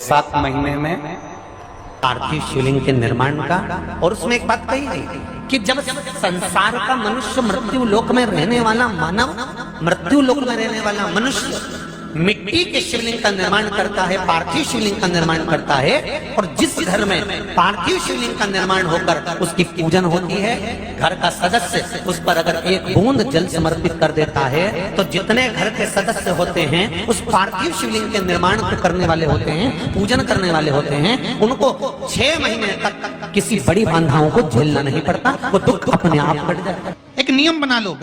7 महीने में पार्थिव शिवलिंग के निर्माण का। और उसमें एक बात कही गई कि जब संसार का मनुष्य मृत्यु लोक में रहने वाला मानव, मृत्यु लोक में रहने वाला मनुष्य मिट्टी के शिवलिंग का निर्माण करता है, पार्थिव शिवलिंग का निर्माण करता है, और जिस घर में पार्थिव शिवलिंग का निर्माण होकर उसकी पूजन होती है, घर का सदस्य उस पर अगर एक बूंद जल समर्पित कर देता है तो जितने घर के सदस्य होते हैं उस पार्थिव शिवलिंग के निर्माण को करने वाले होते हैं, पूजन करने वाले होते हैं, उनको 6 महीने तक किसी बड़ी बाधाओं को झेलना नहीं पड़ता, वो दुख अपने आप कट जाता है। एक नियम बना लो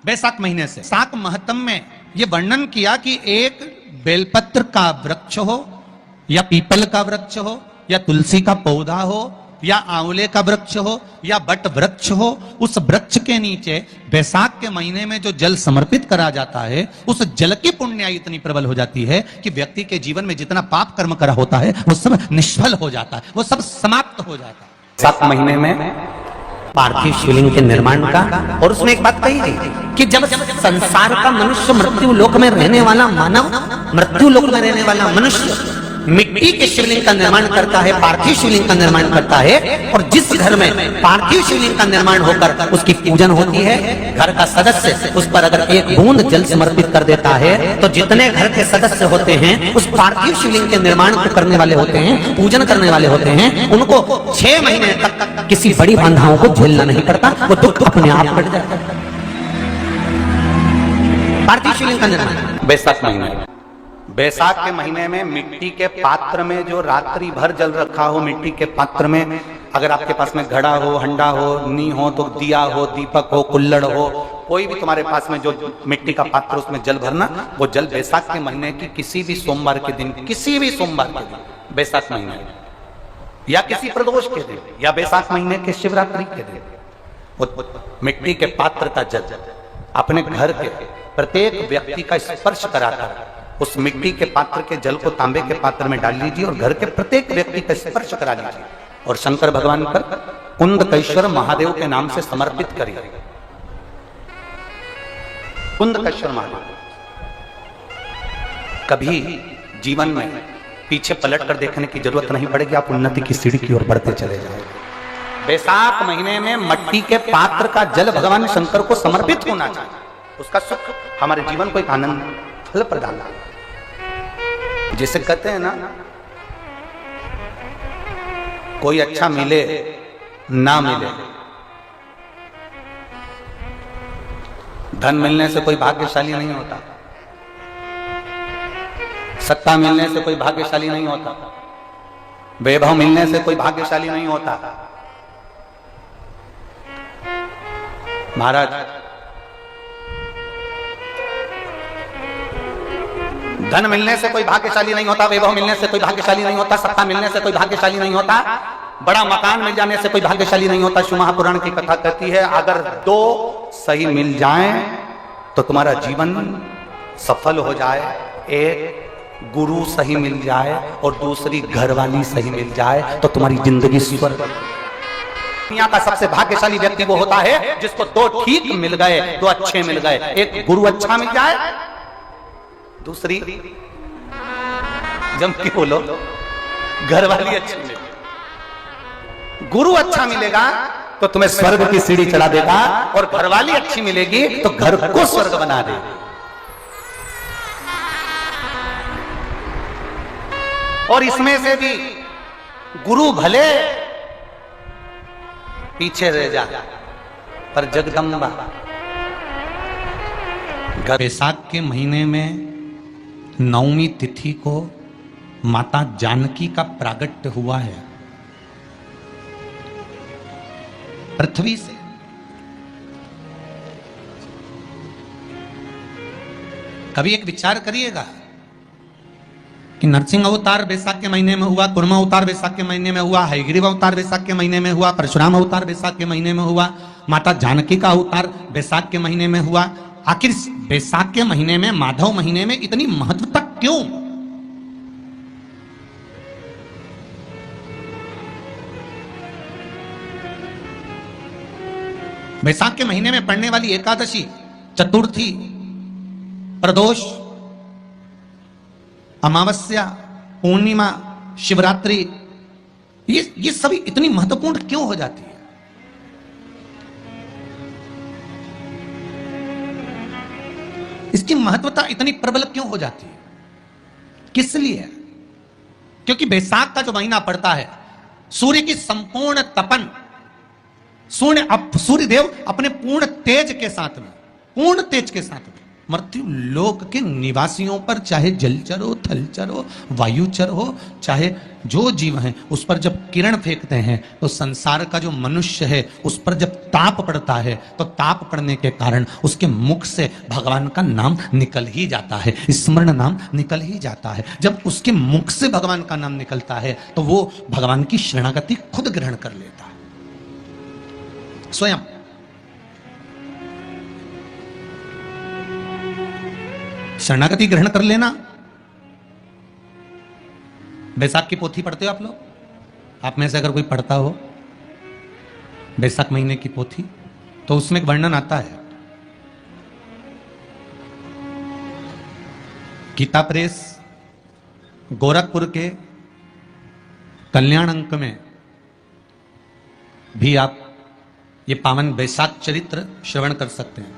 बैसाख महीने से। शाक महत्तम में ये वर्णन किया कि एक बेलपत्र का वृक्ष हो या पीपल का वृक्ष हो या तुलसी का पौधा हो या आंवले का वृक्ष हो या बट वृक्ष हो, उस वृक्ष के नीचे बैसाख के महीने में जो जल समर्पित करा जाता है उस जल की पुण्याई इतनी प्रबल हो जाती है कि व्यक्ति के जीवन में जितना पाप कर्म करा होता है वो सब निष्फल हो जाता है, वो सब समाप्त हो जाता है। 7 महीने में पार्थिव शिवलिंग के निर्माण का। और उसमें एक बात कही गई कि जब संसार का मनुष्य मृत्यु लोक में रहने वाला मानव, मृत्यु लोक में रहने वाला मनुष्य मिट्टी के शिवलिंग का निर्माण करता है, पार्थिव शिवलिंग का निर्माण करता है, और जिस घर में पार्थिव शिवलिंग का निर्माण होकर उसकी पूजन होती है, घर का सदस्य उस पर अगर एक बूंद जल समर्पित कर देता है तो जितने घर के सदस्य होते हैं उस पार्थिव शिवलिंग के निर्माण को करने वाले होते हैं, पूजन करने वाले होते हैं, उनको 6 महीने तक किसी बड़ी बाधाओं को झेलना नहीं पड़ता, वो दुख अपने आप कट जाता है। पार्थिव शिवलिंग का निर्माण बैसाख महीने, बैसाख के महीने में मिट्टी के पात्र में जो रात्रि भर जल रखा हो, मिट्टी के पात्र में, अगर आपके पास में घड़ा हो, हंडा हो, नी हो तो दिया हो, दीपक हो, कुल्लड़ हो, कोई भी तुम्हारे पास में जो मिट्टी का पात्र उसमें जल भरना, वो जल बैसाख के महीने की किसी भी सोमवार के दिन, किसी भी सोमवार के दिन, बैसाख महीने या किसी प्रदोष के दिन या बैसाख महीने के शिवरात्रि के दिन, वो मिट्टी के पात्र का जल अपने घर के प्रत्येक व्यक्ति का स्पर्श कराकर उस मिट्टी के पात्र के जल को तांबे के पात्र में डाल लीजिए और घर के प्रत्येक व्यक्ति का स्पर्श करा लीजिए और शंकर भगवान पर कुंदकेश्वर महादेव के नाम से समर्पित करिए। कुंदकेश्वर महादेव, कभी जीवन में पीछे पलट कर देखने की जरूरत नहीं पड़ेगी, आप उन्नति की सीढ़ी की ओर बढ़ते चले जाएंगे। बैसाख महीने में मिट्टी के पात्र का जल भगवान शंकर को समर्पित होना चाहिए, उसका सुख हमारे जीवन को एक आनंद फल प्रदान। जैसे कहते हैं ना, कोई अच्छा मिले ना मिले, धन मिलने से कोई भाग्यशाली नहीं होता, सत्ता मिलने से कोई भाग्यशाली नहीं होता, वैभव मिलने से कोई भाग्यशाली नहीं होता। महाराज, धन मिलने से कोई भाग्यशाली नहीं होता, वैभव मिलने से कोई भाग्यशाली नहीं होता, सत्ता मिलने से कोई भाग्यशाली नहीं होता, बड़ा मकान मिल जाने से कोई भाग्यशाली नहीं होता। शिव महापुराण की कथा कहती है, अगर 2 सही मिल जाएं तो तुम्हारा जीवन सफल हो जाए, एक गुरु सही मिल जाए और दूसरी घरवाली सही मिल जाए तो तुम्हारी जिंदगी स्वर्ग। दुनिया का सबसे भाग्यशाली व्यक्ति वो होता है जिसको 2 ठीक मिल गए, 2 अच्छे मिल गए, एक गुरु अच्छा मिल जाए, दूसरी जम के बोलो घरवाली अच्छी मिलेगी। गुरु अच्छा मिलेगा तो तुम्हें स्वर्ग की सीढ़ी चढ़ा देगा और घरवाली अच्छी मिलेगी तो घर को स्वर्ग बना देगी। और इसमें से भी गुरु भले पीछे रह जा पर जगदम्बा। बैसाख के महीने में 9वीं तिथि को माता जानकी का प्रागट्य हुआ है पृथ्वी से। कभी एक विचार करिएगा कि नरसिंह अवतार बैसाख के महीने में हुआ, कुर्मा अवतार बैसाख के महीने में हुआ, हयग्रीव अवतार बैसाख के महीने में हुआ, परशुराम अवतार बैसाख के महीने में हुआ, माता जानकी का अवतार बैसाख के महीने में हुआ। आखिर बैसाख के महीने में, माधव महीने में इतनी महत्वता क्यों? बैसाख के महीने में पड़ने वाली एकादशी, चतुर्थी, प्रदोष, अमावस्या, पूर्णिमा, शिवरात्रि, ये सभी इतनी महत्वपूर्ण क्यों हो जाती है? इसकी महत्वता इतनी प्रबल क्यों हो जाती है? किस लिए? क्योंकि बैसाख का जो महीना पड़ता है, सूर्य की संपूर्ण तपन, सूर्य देव अपने पूर्ण तेज के साथ में मृत्यु लोक के निवासियों पर, चाहे जलचर हो, थलचर हो, वायुचर हो, चाहे जो जीव हैं, उस पर जब किरण फेंकते हैं तो संसार का जो मनुष्य है उस पर जब ताप पड़ता है तो ताप पड़ने के कारण उसके मुख से भगवान का नाम निकल ही जाता है, स्मरण नाम निकल ही जाता है। जब उसके मुख से भगवान का नाम निकलता है तो वो भगवान की शरणागति खुद ग्रहण कर लेता है स्वयं। शरणागति ग्रहण कर लेना। बैसाख की पोथी पढ़ते हो आप लोग? आप में से अगर कोई पढ़ता हो बैसाख महीने की पोथी, तो उसमें एक वर्णन आता है। गीता प्रेस गोरखपुर के कल्याण अंक में भी आप ये पावन बैसाख चरित्र श्रवण कर सकते हैं।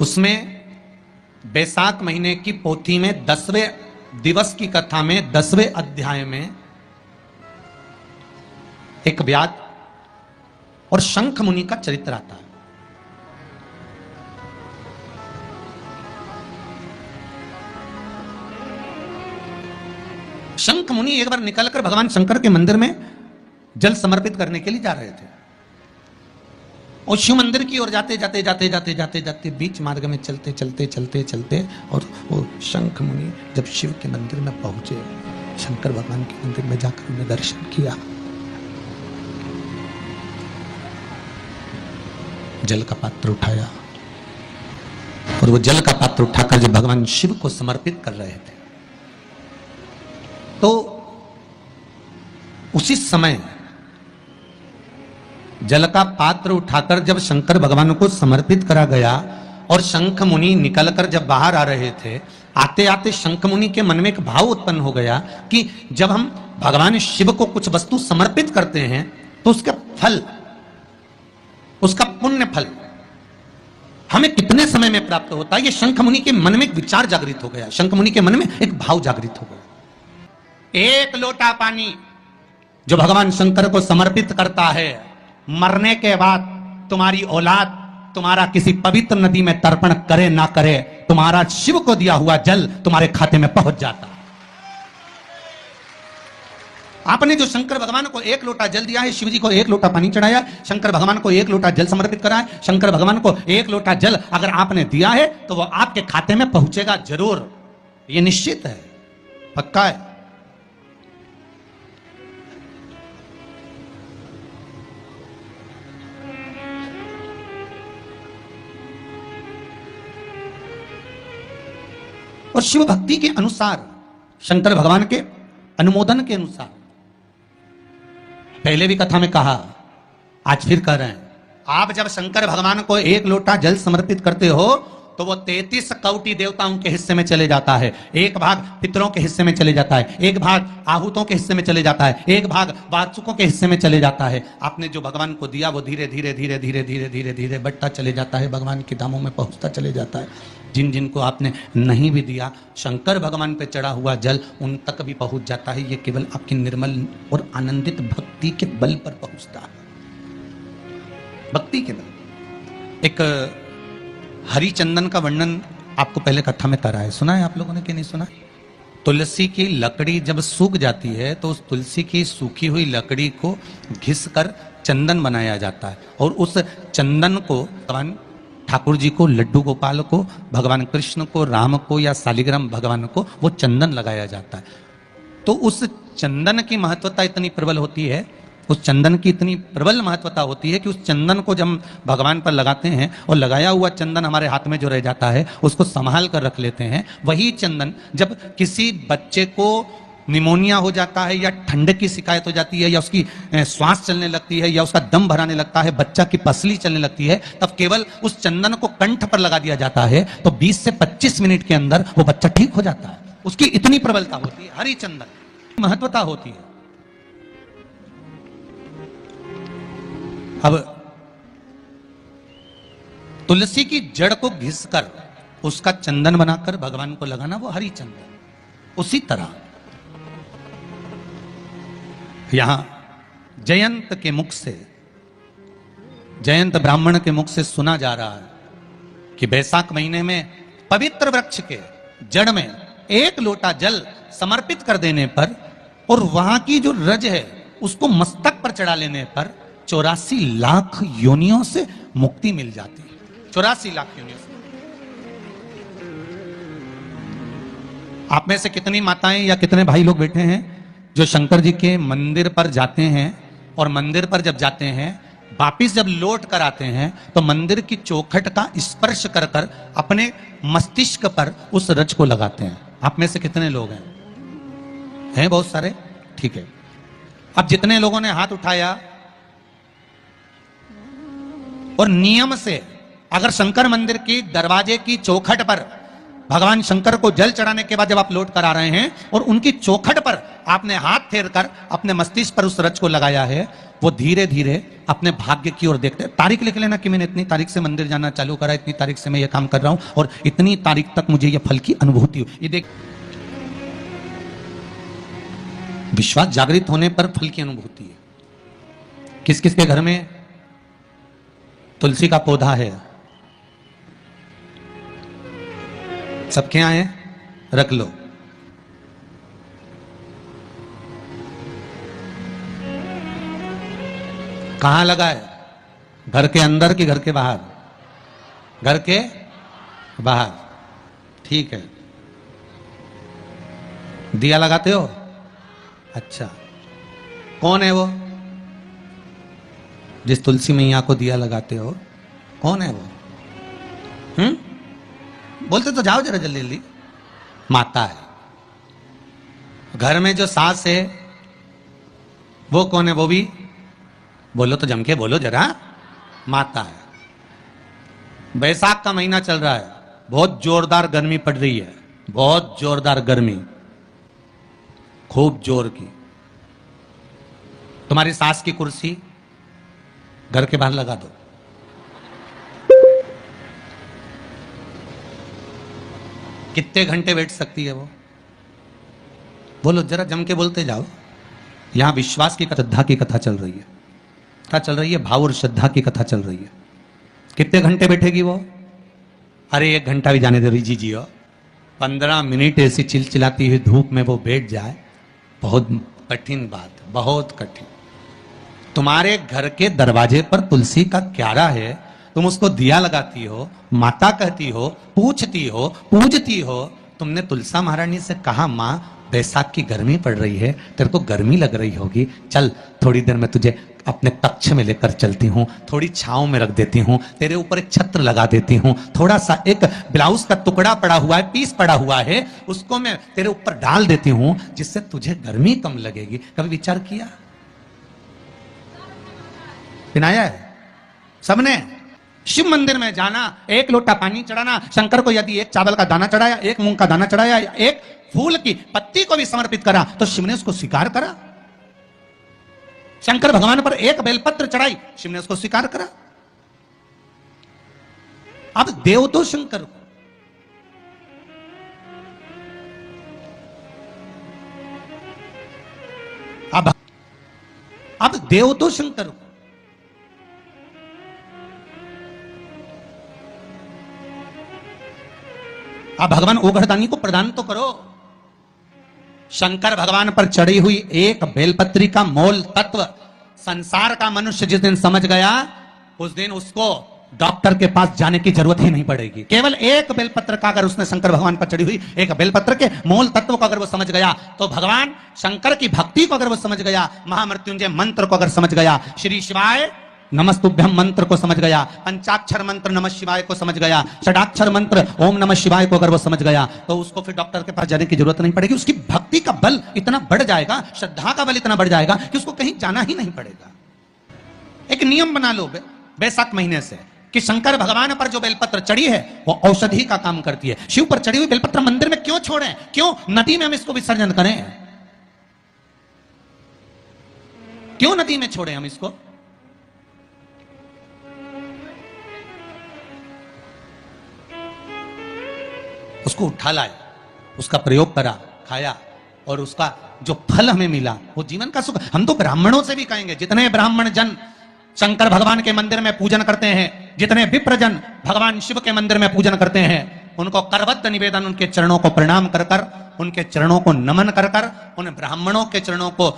उसमें बैसाख महीने की पोथी में 10वें दिवस की कथा में 10वें अध्याय में एक व्याध और शंख मुनि का चरित्र आता है। शंख मुनि एक बार निकलकर भगवान शंकर के मंदिर में जल समर्पित करने के लिए जा रहे थे और शिव मंदिर की ओर जाते बीच मार्ग में चलते और वो शंख मुनि जब शिव के मंदिर में पहुंचे, शंकर भगवान के मंदिर में जाकर उन्हें दर्शन किया, जल का पात्र उठाया और वो जल का पात्र उठाकर जब भगवान शिव को समर्पित कर रहे थे तो उसी समय जल का पात्र उठाकर जब शंकर भगवान को समर्पित करा गया और शंख मुनि निकलकर जब बाहर आ रहे थे, आते आते शंख मुनि के मन में एक भाव उत्पन्न हो गया कि जब हम भगवान शिव को कुछ वस्तु समर्पित करते हैं तो उसका फल, उसका पुण्य फल हमें कितने समय में प्राप्त होता है। ये शंख मुनि के मन में एक विचार जागृत हो गया, शंख मुनि के मन में एक भाव जागृत हो गया। एक लोटा पानी जो भगवान शंकर को समर्पित करता है, मरने के बाद तुम्हारी औलाद तुम्हारा किसी पवित्र नदी में तर्पण करे ना करे, तुम्हारा शिव को दिया हुआ जल तुम्हारे खाते में पहुंच जाता। आपने जो शंकर भगवान को एक लोटा जल दिया है, शिव जी को एक लोटा पानी चढ़ाया, शंकर भगवान को एक लोटा जल समर्पित करा है, शंकर भगवान को एक लोटा जल अगर आपने दिया है तो वो आपके खाते में पहुंचेगा जरूर, ये निश्चित है, पक्का है। और शिव भक्ति के अनुसार, शंकर भगवान के अनुमोदन के अनुसार, पहले भी कथा में कहा, आज फिर कह रहे हैं, आप जब शंकर भगवान को एक लोटा जल समर्पित करते हो तो वो 33 कौटि देवताओं के हिस्से में चले जाता है, एक भाग पितरों के हिस्से में चले जाता है, एक भाग आहूतों के हिस्से में चले जाता है, एक भाग वाचुकों के हिस्से में चले जाता है। आपने जो भगवान को दिया वो धीरे धीरे धीरे धीरे धीरे धीरे धीरे बढ़ता चले जाता है, भगवान के धामों में पहुंचता चले जाता है। जिन जिनको आपने नहीं भी दिया, शंकर भगवान पे चढ़ा हुआ जल उन तक भी पहुंच जाता है। ये केवल आपकी निर्मल और आनंदित भक्ति के बल पर पहुंचता है, भक्ति के बल। एक हरिचंदन का वर्णन आपको पहले कथा में करा है, सुना है आप लोगों ने कि नहीं सुना? तुलसी की लकड़ी जब सूख जाती है तो उस तुलसी की सूखी हुई लकड़ी को घिस कर चंदन बनाया जाता है और उस चंदन को भगवान ठाकुर जी को, लड्डू गोपाल को, भगवान कृष्ण को, राम को या शालिग्राम भगवान को वो चंदन लगाया जाता है। तो उस चंदन की महत्वता इतनी प्रबल होती है, उस चंदन की इतनी प्रबल महत्वता होती है कि उस चंदन को जब भगवान पर लगाते हैं और लगाया हुआ चंदन हमारे हाथ में जो रह जाता है उसको संभाल कर रख लेते हैं। वही चंदन जब किसी बच्चे को निमोनिया हो जाता है या ठंड की शिकायत हो जाती है या उसकी श्वास चलने लगती है या उसका दम भराने लगता है, बच्चा की पसली चलने लगती है, तब केवल उस चंदन को कंठ पर लगा दिया जाता है तो 20 से 25 मिनट के अंदर वो बच्चा ठीक हो जाता है। उसकी इतनी प्रबलता होती है, हरी चंदन महत्वता होती है। अब तुलसी की जड़ को घिसकर उसका चंदन बनाकर भगवान को लगाना, वो हरी चंदन। उसी तरह यहां जयंत के मुख से, जयंत ब्राह्मण के मुख से सुना जा रहा है कि बैसाख महीने में पवित्र वृक्ष के जड़ में एक लोटा जल समर्पित कर देने पर और वहां की जो रज है उसको मस्तक पर चढ़ा लेने पर 84 लाख योनियों से मुक्ति मिल जाती है। 84 लाख योनियों से। आप में से कितनी माताएं या कितने भाई लोग बैठे हैं जो शंकर जी के मंदिर पर जाते हैं और मंदिर पर जब जाते हैं वापिस जब लौट कर आते हैं तो मंदिर की चौखट का स्पर्श कर कर अपने मस्तिष्क पर उस रज को लगाते हैं? आप में से कितने लोग हैं? हैं बहुत सारे, ठीक है। अब जितने लोगों ने हाथ उठाया और नियम से अगर शंकर मंदिर की दरवाजे की चौखट पर भगवान शंकर को जल चढ़ाने के बाद जब आप लौट कर आ रहे हैं और उनकी चौखट पर आपने हाथ फेर कर अपने मस्तिष्क पर उस रज को लगाया है, वो धीरे धीरे अपने भाग्य की ओर देखते हैं। तारीख लिख लेना कि मैंने इतनी तारीख से मंदिर जाना चालू करा, इतनी तारीख से मैं ये काम कर रहा हूं और इतनी तारीख तक मुझे ये फल की अनुभूति हुई। ये देख, विश्वास जागृत होने पर फल की अनुभूति है। किस किस के घर में तुलसी का पौधा है? सबके यहां है? रख लो। कहां लगा है? घर के अंदर कि घर के बाहर? घर के बाहर, ठीक है। दिया लगाते हो? अच्छा, कौन है वो जिस तुलसी मैया को दिया लगाते हो? कौन है वो? बोलते तो जाओ जरा जल्दी जल्दी। माता है। घर में जो सास है वो कौन है? वो भी बोलो तो जम के बोलो जरा। माता है। बैसाख का महीना चल रहा है, बहुत जोरदार गर्मी पड़ रही है, बहुत जोरदार गर्मी, खूब जोर की। तुम्हारी सास की कुर्सी घर के बाहर लगा दो। कितने घंटे बैठ सकती है वो? बोलो जरा, जम के बोलते जाओ। यहां विश्वास की श्रद्धा की कथा चल रही है। क्या चल रही है? भाव और श्रद्धा की कथा चल रही है। कितने घंटे बैठेगी वो? अरे 1 घंटा भी जाने दो जी जियो। 15 मिनट ऐसी चिलचिलाती हुई धूप में वो बैठ जाए, बहुत कठिन बात, बहुत कठिन। तुम्हारे घर के दरवाजे पर तुलसी का क्यारा है, तुम उसको दिया लगाती हो, माता कहती हो, पूछती हो, पूजती हो। तुमने तुलसा महारानी से कहा, माँ बैसाख की गर्मी पड़ रही है, तेरे को गर्मी लग रही होगी, चल थोड़ी देर में तुझे अपने कक्ष में लेकर चलती हूँ, थोड़ी छांव में रख देती हूँ, तेरे ऊपर एक छत्र लगा देती हूँ, थोड़ा सा एक ब्लाउज का टुकड़ा पड़ा हुआ है, पीस पड़ा हुआ है, उसको मैं तेरे ऊपर डाल देती हूँ जिससे तुझे गर्मी कम लगेगी। कभी विचार किया? पिनाया है सबने? शिव मंदिर में जाना, 1 लोटा पानी चढ़ाना, शंकर को यदि 1 चावल का दाना चढ़ाया, 1 मूंग का दाना चढ़ाया, 1 फूल की पत्ती को भी समर्पित करा तो शिव ने उसको स्वीकार करा। शंकर भगवान पर 1 बेलपत्र चढ़ाई, शिव ने उसको स्वीकार करा। अब देव तो शंकर को, अब देव तो शंकर को, आप भगवान ओघड़दानी को प्रदान तो करो। शंकर भगवान पर चढ़ी हुई 1 बेलपत्री का मोल तत्व संसार का मनुष्य जिस दिन समझ गया, उस दिन उसको डॉक्टर के पास जाने की जरूरत ही नहीं पड़ेगी। केवल 1 बेलपत्र का अगर उसने शंकर भगवान पर चढ़ी हुई 1 बेलपत्र के मोल तत्व को अगर वो समझ गया, तो भगवान शंकर की भक्ति को अगर वो समझ गया, महामृत्युंजय मंत्र को अगर समझ गया, श्री शिवाय नमस्तुभ्यम मंत्र को समझ गया, पंचाक्षर मंत्र नमः शिवाय को समझ गया, षडाक्षर मंत्र ओम नमः शिवाय को अगर वो समझ गया तो उसको फिर डॉक्टर के पास जाने की जरूरत नहीं पड़ेगी। उसकी भक्ति का बल इतना बढ़ जाएगा, श्रद्धा का बल इतना बढ़ जाएगा कि उसको कहीं जाना ही नहीं पड़ेगा। एक नियम बना लो बैसाख महीने से कि शंकर भगवान पर जो बेलपत्र चढ़ी है वो औषधि का काम करती है। शिव पर चढ़ी हुई बेलपत्र मंदिर में क्यों छोड़ें, क्यों नदी में हम इसको विसर्जन करें, क्यों नदी में छोड़ें हम इसको? उसको उठा लाए, उसका प्रयोग करा, खाया और उसका जो फल हमें मिला वो जीवन का सुख। हम तो ब्राह्मणों से भी कहेंगे, जितने ब्राह्मण जन शंकर भगवान के मंदिर में पूजन करते हैं, जितने विप्र जन भगवान शिव के मंदिर में पूजन करते हैं, उनको करबद्ध निवेदन, उनके चरणों को प्रणाम कर कर, उनके चरणों को नमन कर कर, उन ब्राह्मणों के चरणों को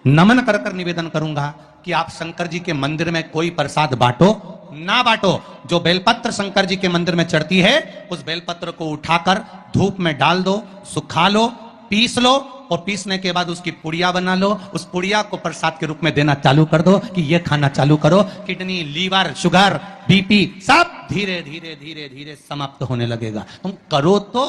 नमन कर कर निवेदन करूंगा कि आप शंकर जी के मंदिर में कोई प्रसाद बांटो ना बांटो। जो बेलपत्र शंकर जी के मंदिर में चढ़ती है उस बेलपत्र को उठाकर धूप में डाल दो, सुखा लो, पीस लो और पीसने के बाद उसकी पुड़िया बना लो। उस पुड़िया को प्रसाद के रूप में देना चालू कर दो कि ये खाना चालू करो। किडनी, लीवर, शुगर, बीपी सब धीरे धीरे धीरे धीरे समाप्त होने लगेगा। तुम करो तो